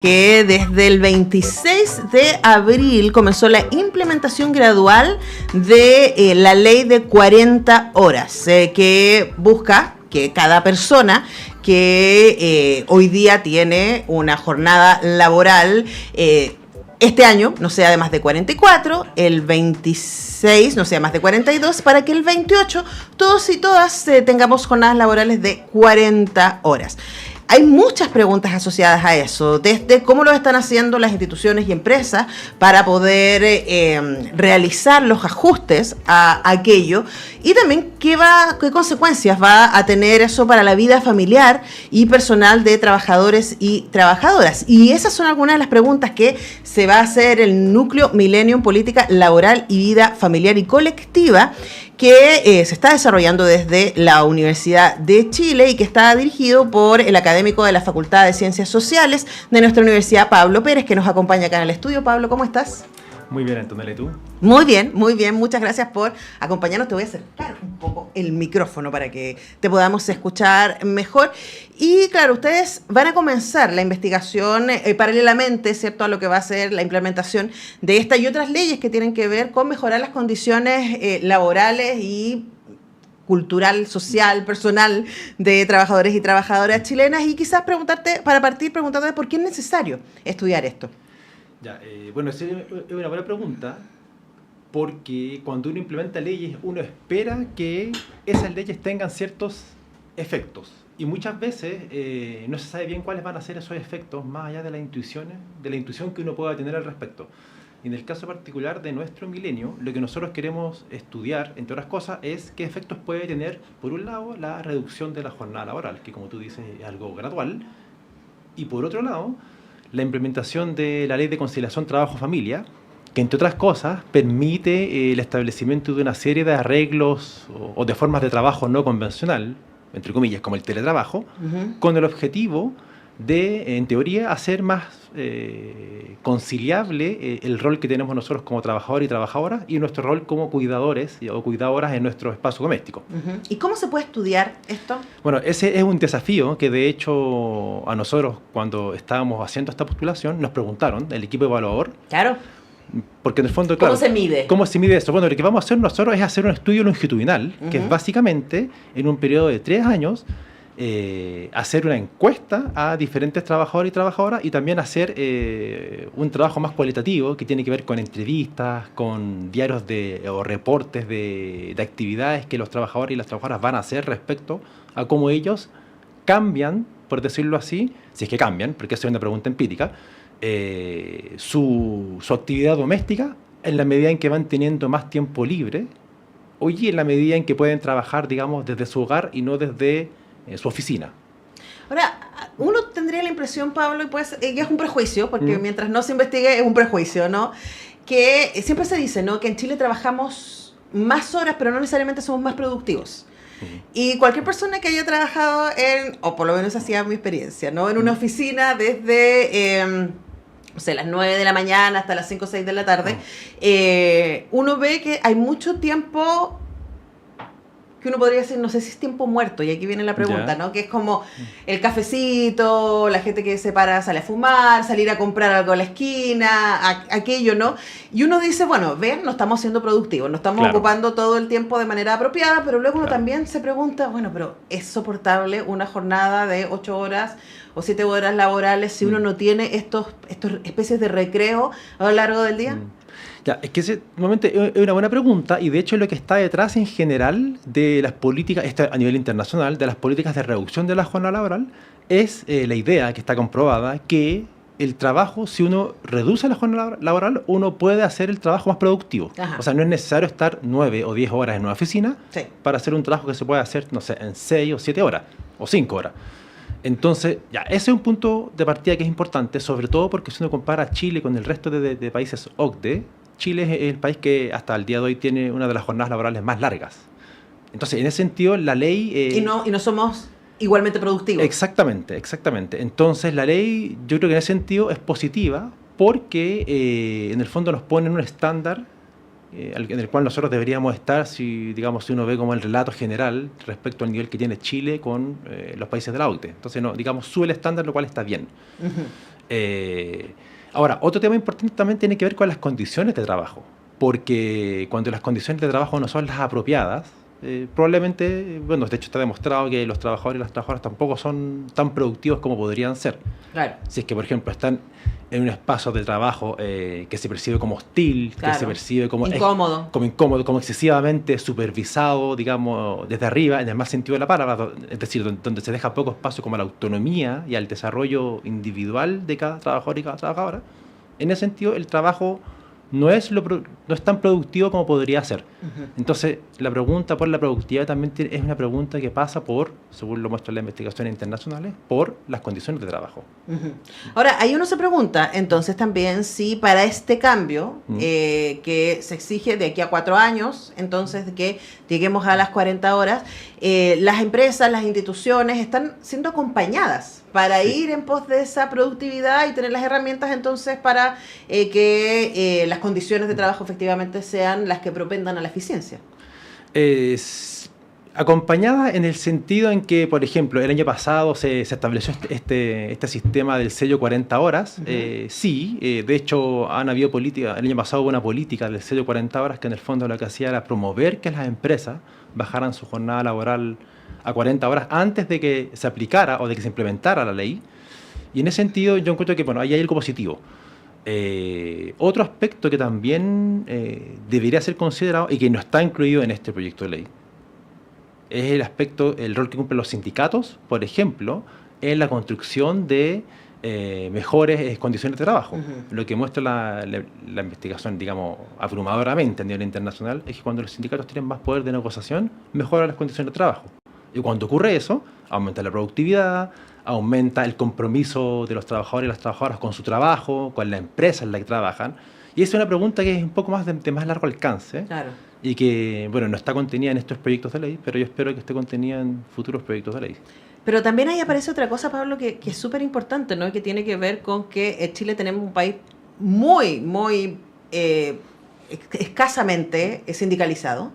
Que desde el 26 de abril comenzó la implementación gradual de la ley de 40 horas, que busca que cada persona que hoy día tiene una jornada laboral este año no sea de más de 44, el 26 no sea más de 42, para que el 28 todos y todas tengamos jornadas laborales de 40 horas. Hay muchas preguntas asociadas a eso, desde cómo lo están haciendo las instituciones y empresas para poder realizar los ajustes a aquello, y también qué consecuencias va a tener eso para la vida familiar y personal de trabajadores y trabajadoras. Y esas son algunas de las preguntas que se va a hacer el Núcleo Millennium Política Laboral y Vida Familiar y Colectiva, que se está desarrollando desde la Universidad de Chile y que está dirigido por el académico de la Facultad de Ciencias Sociales de nuestra universidad, Pablo Pérez, que nos acompaña acá en el estudio. Pablo, ¿cómo estás? Muy bien, Antonella, ¿y tú? Muy bien, muy bien. Muchas gracias por acompañarnos. Te voy a acercar un poco el micrófono para que te podamos escuchar mejor. Y claro, ustedes van a comenzar la investigación paralelamente, ¿cierto?, a lo que va a ser la implementación de esta y otras leyes que tienen que ver con mejorar las condiciones laborales y cultural, social, personal de trabajadores y trabajadoras chilenas. Y quizás para partir preguntándote por qué es necesario estudiar esto. Bueno, esa es una buena pregunta, porque cuando uno implementa leyes, uno espera que esas leyes tengan ciertos efectos. Y muchas veces no se sabe bien cuáles van a ser esos efectos, más allá de las intuiciones, de la intuición que uno pueda tener al respecto. Y en el caso particular de nuestro milenio, lo que nosotros queremos estudiar, entre otras cosas, es qué efectos puede tener, por un lado, la reducción de la jornada laboral, que como tú dices es algo gradual, y por otro lado, la implementación de la Ley de Conciliación Trabajo-Familia, que entre otras cosas permite el establecimiento de una serie de arreglos o de formas de trabajo no convencional, entre comillas, como el teletrabajo, con el objetivo de, en teoría, hacer más conciliable el rol que tenemos nosotros como trabajadores y trabajadoras y nuestro rol como cuidadores o cuidadoras en nuestro espacio doméstico. ¿Y cómo se puede estudiar esto? Bueno, ese es un desafío que de hecho a nosotros, cuando estábamos haciendo esta postulación, nos preguntaron, el equipo evaluador. Claro. Porque en el fondo, claro, ¿cómo se mide? ¿Cómo se mide eso? Bueno, lo que vamos a hacer nosotros es hacer un estudio longitudinal, que es básicamente, en un periodo de 3 años, hacer una encuesta a diferentes trabajadores y trabajadoras y también hacer un trabajo más cualitativo que tiene que ver con entrevistas, con diarios o reportes de actividades que los trabajadores y las trabajadoras van a hacer respecto a cómo ellos cambian, por decirlo así, si es que cambian, porque esa es una pregunta empírica, su actividad doméstica en la medida en que van teniendo más tiempo libre, y en la medida en que pueden trabajar, digamos, desde su hogar y no desde su oficina. Ahora, uno tendría la impresión, Pablo, y pues, que es un prejuicio, porque mientras no se investigue es un prejuicio, ¿no? Que siempre se dice, ¿no?, que en Chile trabajamos más horas, pero no necesariamente somos más productivos. Y cualquier persona que haya trabajado o por lo menos así es mi experiencia, ¿no?, en una oficina desde no sé, las 9 de la mañana hasta las 5 o 6 de la tarde, uno ve que hay mucho tiempo que uno podría decir, no sé si es tiempo muerto, y aquí viene la pregunta, ¿no? Que es como el cafecito, la gente que se para, sale a fumar, salir a comprar algo a la esquina, aquello, ¿no? Y uno dice, bueno, ven, no estamos siendo productivos, no estamos ocupando todo el tiempo de manera apropiada, pero luego uno también se pregunta, bueno, pero ¿es soportable una jornada de 8 horas o 7 horas laborales si uno no tiene estos especies de recreo a lo largo del día? Es que normalmente es una buena pregunta, y de hecho lo que está detrás en general de las políticas, a nivel internacional, de las políticas de reducción de la jornada laboral, es la idea que está comprobada que el trabajo, si uno reduce la jornada laboral, uno puede hacer el trabajo más productivo. O sea, no es necesario estar 9 o 10 horas en una oficina para hacer un trabajo que se puede hacer, no sé, en 6 o 7 horas o 5 horas. Entonces, ese es un punto de partida que es importante, sobre todo porque si uno compara Chile con el resto de países OCDE, Chile es el país que hasta el día de hoy tiene una de las jornadas laborales más largas. Entonces, en ese sentido, la ley... Y no somos igualmente productivos. Exactamente. Entonces, la ley, yo creo que en ese sentido es positiva porque en el fondo nos pone en un estándar en el cual nosotros deberíamos estar, si uno ve como el relato general respecto al nivel que tiene Chile con los países de la OCDE. Entonces, sube el estándar, lo cual está bien. Ahora, otro tema importante también tiene que ver con las condiciones de trabajo, porque cuando las condiciones de trabajo no son las apropiadas, probablemente, bueno, de hecho está demostrado que los trabajadores y las trabajadoras tampoco son tan productivos como podrían ser. Claro. Si es que, por ejemplo, están en un espacio de trabajo que se percibe como hostil, Claro. que se percibe como incómodo, como excesivamente supervisado, digamos, desde arriba, en el más sentido de la palabra, es decir, donde se deja poco espacio como a la autonomía y al desarrollo individual de cada trabajador y cada trabajadora. En ese sentido, el trabajo no es tan productivo como podría ser. Entonces, la pregunta por la productividad también es una pregunta que pasa por, según lo muestran las investigaciones internacionales, por las condiciones de trabajo. Ahora, ahí uno se pregunta, entonces también, si para este cambio que se exige de aquí a 4 años, entonces de que lleguemos a las 40 horas, las empresas, las instituciones están siendo acompañadas para ir en pos de esa productividad y tener las herramientas entonces para que las condiciones de trabajo efectivamente sean las que propendan a la eficiencia. Acompañada en el sentido en que, por ejemplo, el año pasado se estableció este sistema del sello 40 horas. Sí, de hecho han habido políticas, el año pasado hubo una política del sello 40 horas que en el fondo lo que hacía era promover que las empresas bajaran su jornada laboral a 40 horas antes de que se aplicara o de que se implementara la ley. Y en ese sentido yo encuentro que, bueno, ahí hay algo positivo. Otro aspecto que también debería ser considerado y que no está incluido en este proyecto de ley es el rol que cumplen los sindicatos, por ejemplo, en la construcción de mejores condiciones de trabajo. Lo que muestra la investigación, digamos, abrumadoramente a nivel internacional, es que cuando los sindicatos tienen más poder de negociación, mejoran las condiciones de trabajo. Y cuando ocurre eso, aumenta la productividad, aumenta el compromiso de los trabajadores y las trabajadoras con su trabajo, con la empresa en la que trabajan. Y esa es una pregunta que es un poco más de más largo alcance. Claro. Y que, bueno, no está contenida en estos proyectos de ley, pero yo espero que esté contenida en futuros proyectos de ley. Pero también ahí aparece otra cosa, Pablo, que es súper importante, ¿no? Que tiene que ver con que en Chile tenemos un país muy escasamente sindicalizado.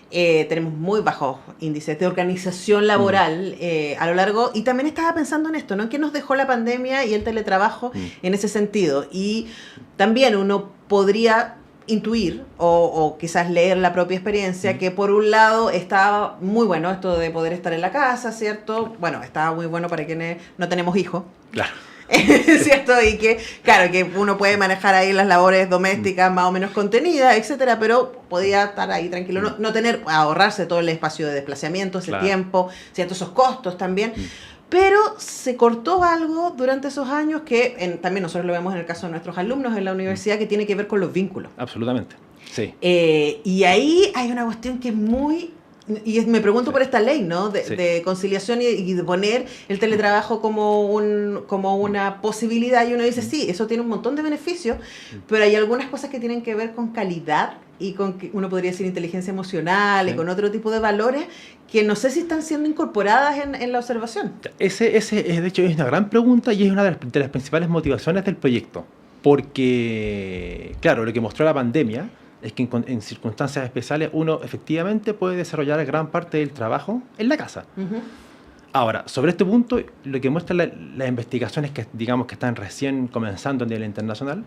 Tenemos muy bajos índices de organización laboral a lo largo, y también estaba pensando en esto, ¿no? ¿Qué nos dejó la pandemia y el teletrabajo en ese sentido? Y también uno podría intuir o quizás leer la propia experiencia, que por un lado estaba muy bueno esto de poder estar en la casa, ¿cierto? Bueno, estaba muy bueno para quienes no tenemos hijos. Claro. ¿Cierto? Y que, claro, que uno puede manejar ahí las labores domésticas más o menos contenidas, etcétera, pero podía estar ahí tranquilo, no tener, ahorrarse todo el espacio de desplazamiento, ese tiempo, ¿cierto? Esos costos también. Pero se cortó algo durante esos años que también nosotros lo vemos en el caso de nuestros alumnos en la universidad, que tiene que ver con los vínculos. Absolutamente, sí. Y ahí hay una cuestión que es muy... Y me pregunto por esta ley, ¿no? De conciliación y de poner el teletrabajo como una posibilidad. Y uno dice, sí, eso tiene un montón de beneficios, pero hay algunas cosas que tienen que ver con calidad y con, que uno podría decir, inteligencia emocional y con otro tipo de valores que no sé si están siendo incorporadas en la observación. Ese de hecho, es una gran pregunta y es una de las principales motivaciones del proyecto. Porque, claro, lo que mostró la pandemia es que en circunstancias especiales uno efectivamente puede desarrollar gran parte del trabajo en la casa. Ahora, sobre este punto, lo que muestran las investigaciones que, digamos, que están recién comenzando a nivel internacional,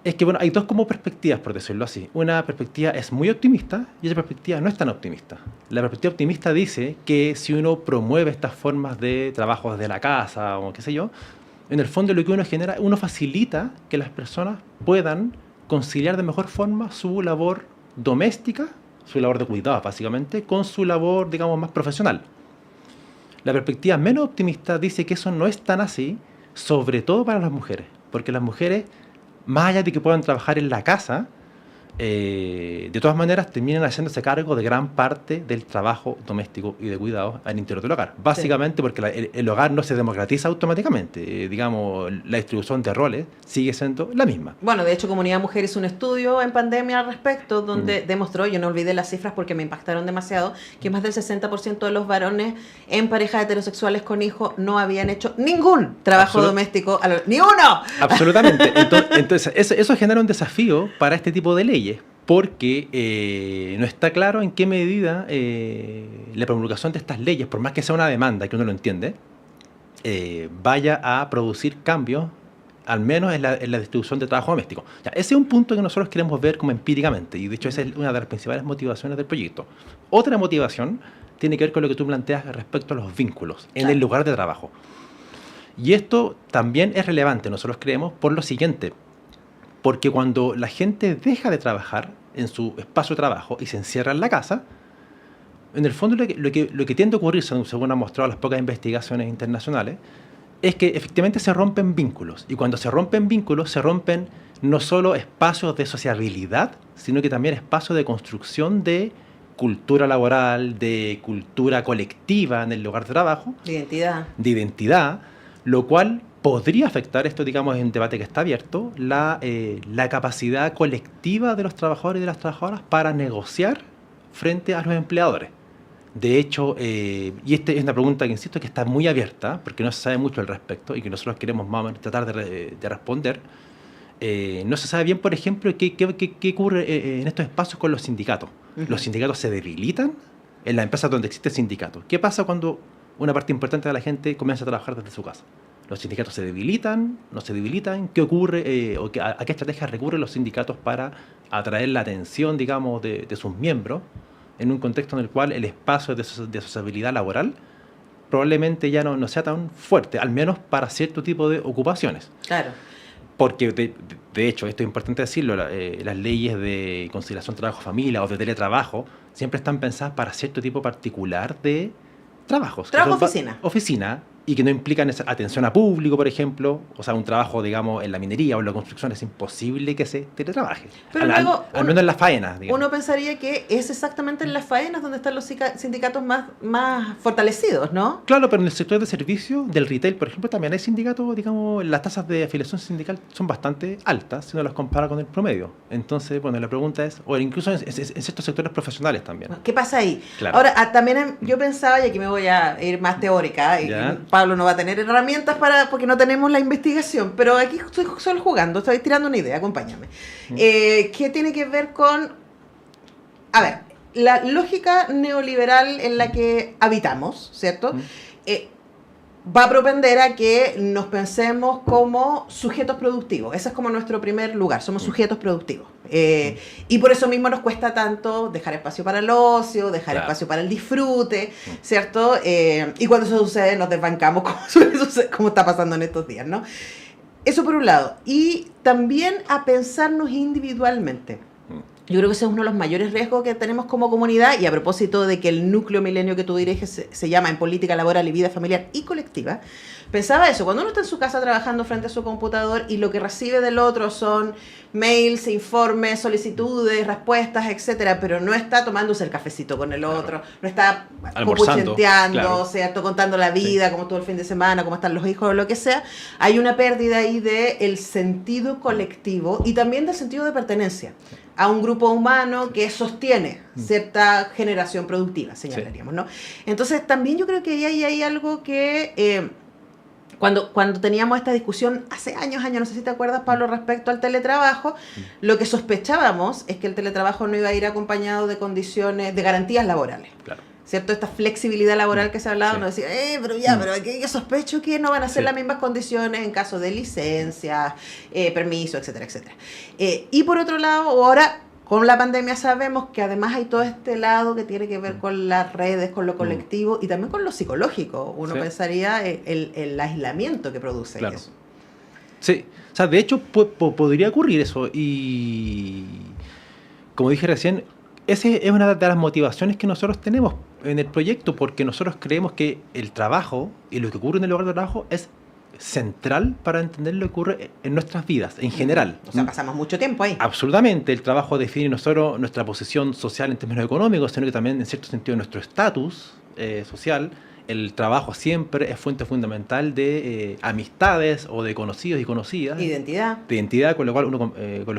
es que, bueno, hay dos como perspectivas, por decirlo así. Una perspectiva es muy optimista y otra perspectiva no es tan optimista. La perspectiva optimista dice que si uno promueve estas formas de trabajo desde la casa o qué sé yo, en el fondo lo que uno genera, uno facilita que las personas puedan conciliar de mejor forma su labor doméstica, su labor de cuidados básicamente, con su labor, digamos, más profesional. La perspectiva menos optimista dice que eso no es tan así, sobre todo para las mujeres, porque las mujeres, más allá de que puedan trabajar en la casa, de todas maneras terminan haciéndose cargo de gran parte del trabajo doméstico y de cuidados al interior del hogar. Básicamente porque el hogar no se democratiza automáticamente. Digamos, la distribución de roles sigue siendo la misma. Bueno, de hecho, Comunidad Mujer hizo un estudio en pandemia al respecto donde demostró, yo no olvidé las cifras porque me impactaron demasiado, que más del 60% de los varones en parejas heterosexuales con hijos no habían hecho ningún trabajo doméstico. ¡Ni uno! Absolutamente. Entonces eso genera un desafío para este tipo de leyes, porque no está claro en qué medida la promulgación de estas leyes, por más que sea una demanda, que uno lo entiende, vaya a producir cambios al menos en la distribución de trabajo doméstico. Ya, ese es un punto que nosotros queremos ver como empíricamente, y de hecho esa es una de las principales motivaciones del proyecto. Otra motivación tiene que ver con lo que tú planteas respecto a los vínculos en el lugar de trabajo. Y esto también es relevante, nosotros creemos, por lo siguiente, porque cuando la gente deja de trabajar en su espacio de trabajo y se encierra en la casa, en el fondo lo que tiende a ocurrir, según han mostrado las pocas investigaciones internacionales, es que efectivamente se rompen vínculos. Y cuando se rompen vínculos, se rompen no solo espacios de sociabilidad, sino que también espacios de construcción de cultura laboral, de cultura colectiva en el lugar de trabajo. De identidad, lo cual podría afectar, esto digamos es un debate que está abierto, la capacidad colectiva de los trabajadores y de las trabajadoras para negociar frente a los empleadores. De hecho, y esta es una pregunta que insisto que está muy abierta, porque no se sabe mucho al respecto y que nosotros queremos más o menos tratar de responder. No se sabe bien, por ejemplo, qué ocurre en estos espacios con los sindicatos. ¿Los sindicatos se debilitan en las empresas donde existe sindicato? ¿Qué pasa cuando una parte importante de la gente comienza a trabajar desde su casa? ¿Los sindicatos se debilitan? ¿No se debilitan? ¿Qué ocurre? ¿A qué estrategias recurren los sindicatos para atraer la atención, digamos, de sus miembros en un contexto en el cual el espacio de sociabilidad laboral probablemente ya no sea tan fuerte, al menos para cierto tipo de ocupaciones? Claro. Porque, de hecho, esto es importante decirlo, las leyes de conciliación trabajo-familia o de teletrabajo siempre están pensadas para cierto tipo particular de trabajos. Oficina, y que no implican esa atención a público, por ejemplo. O sea, un trabajo, digamos, en la minería o en la construcción es imposible que se teletrabaje. Pero luego, al menos en las faenas, digamos. Uno pensaría que es exactamente en las faenas donde están los sindicatos más fortalecidos, ¿no? Claro, pero en el sector de servicio, del retail, por ejemplo, también hay sindicatos, digamos, las tasas de afiliación sindical son bastante altas si uno las compara con el promedio. Entonces, bueno, la pregunta es, o incluso en ciertos sectores profesionales también. ¿Qué pasa ahí? Claro. Ahora, también yo pensaba, y aquí me voy a ir más teórica, y Pablo no va a tener herramientas porque no tenemos la investigación, pero aquí estoy solo jugando, estoy tirando una idea, acompáñame. ¿Qué tiene que ver con, a ver, la lógica neoliberal en la que habitamos, ¿cierto? Va a propender a que nos pensemos como sujetos productivos. Ese es como nuestro primer lugar, somos sujetos productivos. Y por eso mismo nos cuesta tanto dejar espacio para el ocio, dejar espacio para el disfrute, ¿cierto? Y cuando eso sucede nos desbancamos como está pasando en estos días, ¿no? Eso por un lado. Y también a pensarnos individualmente. Yo creo que ese es uno de los mayores riesgos que tenemos como comunidad, y a propósito de que el núcleo milenio que tú diriges se llama en política laboral y vida familiar y colectiva, pensaba eso, cuando uno está en su casa trabajando frente a su computador y lo que recibe del otro son mails, informes, solicitudes, respuestas, etcétera, pero no está tomándose el cafecito con el otro, no está cupuchenteando, ¿cierto? Contando la vida, cómo estuvo el fin de semana, cómo están los hijos o lo que sea, hay una pérdida ahí del sentido colectivo y también del sentido de pertenencia a un grupo humano que sostiene cierta generación productiva, señalaríamos, ¿no? Entonces, también yo creo que ahí hay algo que cuando teníamos esta discusión hace años, no sé si te acuerdas, Pablo, respecto al teletrabajo, lo que sospechábamos es que el teletrabajo no iba a ir acompañado de condiciones, de garantías laborales. Claro. ¿Cierto? Esta flexibilidad laboral que se ha hablado, uno decía, pero aquí yo sospecho que no van a ser las mismas condiciones en caso de licencias, permiso, etcétera, etcétera. Y por otro lado, ahora con la pandemia sabemos que además hay todo este lado que tiene que ver con las redes, con lo colectivo y también con lo psicológico. Uno pensaría el aislamiento que produce eso. Sí, o sea, de hecho podría ocurrir eso y como dije recién, esa es una de las motivaciones que nosotros tenemos en el proyecto, porque nosotros creemos que el trabajo y lo que ocurre en el lugar de trabajo es central para entender lo que ocurre en nuestras vidas, en general. O sea, pasamos mucho tiempo ahí. Absolutamente. El trabajo define no solo nuestra posición social en términos económicos, sino que también, en cierto sentido, nuestro estatus social. El trabajo siempre es fuente fundamental de amistades o de conocidos y conocidas. Identidad. De identidad con los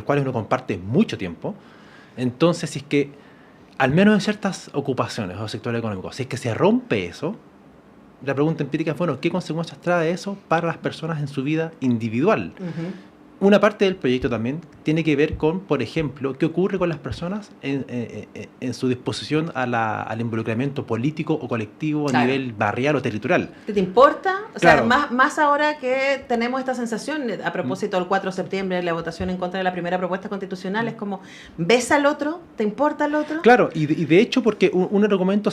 cuales uno comparte mucho tiempo. Entonces, si es que, al menos en ciertas ocupaciones o sectores económicos, si es que se rompe eso, la pregunta empírica es, bueno, ¿qué consecuencias trae eso para las personas en su vida individual? una parte del proyecto también tiene que ver con, por ejemplo, qué ocurre con las personas en su disposición al involucramiento político o colectivo a nivel barrial o territorial. ¿Te importa? O Claro. sea, más ahora que tenemos esta sensación, a propósito del 4 de septiembre, la votación en contra de la primera propuesta constitucional, es como, ¿ves al otro? ¿Te importa el otro? Claro, y de hecho, porque un argumento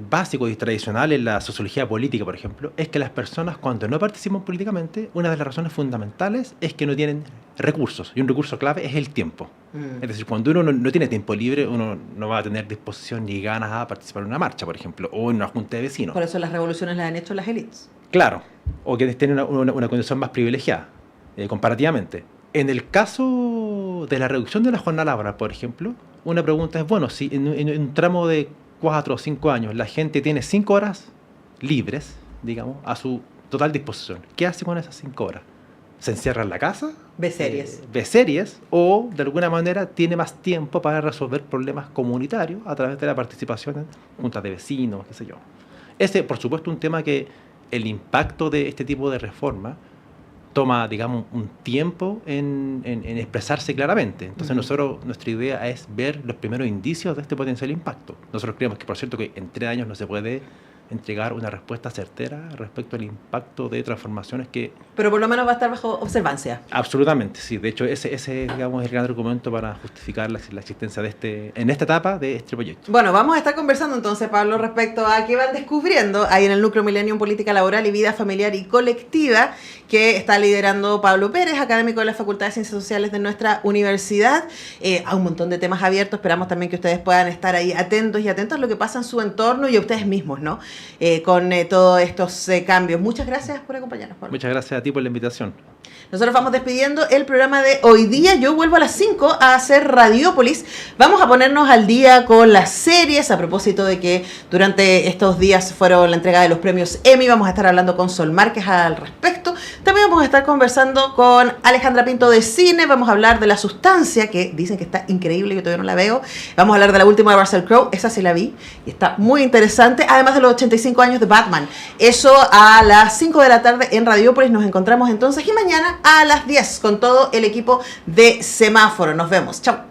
básico y tradicional en la sociología política, por ejemplo, es que las personas cuando no participan políticamente, una de las razones fundamentales es que no tienen recursos, y un recurso clave es el tiempo. Es decir, cuando uno no tiene tiempo libre, uno no va a tener disposición ni ganas a participar en una marcha, por ejemplo, o en una junta de vecinos. Por eso las revoluciones las han hecho las élites. Claro, o que tienen una condición más privilegiada, comparativamente. En el caso de la reducción de la jornada laboral, por ejemplo, una pregunta es, bueno, si en un tramo de 4 o 5 años la gente tiene 5 horas libres, digamos, a su total disposición, ¿qué hace con esas 5 horas? ¿Se encierra en la casa? Ve series. Ve series, o de alguna manera tiene más tiempo para resolver problemas comunitarios a través de la participación en juntas de vecinos, qué sé yo. Ese, por supuesto, un tema que el impacto de este tipo de reforma toma, digamos, un tiempo en expresarse claramente. Entonces nuestra idea es ver los primeros indicios de este potencial impacto. Nosotros creemos que, por cierto, que en 3 años no se puede entregar una respuesta certera respecto al impacto de transformaciones que... Pero por lo menos va a estar bajo observancia. Absolutamente, sí. De hecho, ese digamos, es el gran argumento para justificar la existencia en esta etapa de este proyecto. Bueno, vamos a estar conversando entonces, Pablo, respecto a qué van descubriendo ahí en el Núcleo Millennium Política Laboral y Vida Familiar y Colectiva, que está liderando Pablo Pérez, académico de la Facultad de Ciencias Sociales de nuestra universidad. A un montón de temas abiertos. Esperamos también que ustedes puedan estar ahí atentos y atentos a lo que pasa en su entorno y a ustedes mismos, ¿no? Con todos estos cambios. Muchas gracias por acompañarnos, Pablo. Muchas gracias a ti por la invitación. Nosotros vamos despidiendo el programa de hoy día. Yo vuelvo a las 5 a hacer Radiópolis. Vamos a ponernos al día con las series, a propósito de que durante estos días fueron la entrega de los premios Emmy. Vamos a estar hablando con Sol Márquez al respecto. También vamos a estar conversando con Alejandra Pinto de cine. Vamos a hablar de La Sustancia, que dicen que está increíble, yo todavía no la veo. Vamos a hablar de la última de Russell Crowe, esa sí la vi y está muy interesante. Además de los 85 años de Batman. Eso a las 5 de la tarde en Radiópolis. Nos encontramos entonces y mañana a las 10 con todo el equipo de Semáforo. Nos vemos. Chao.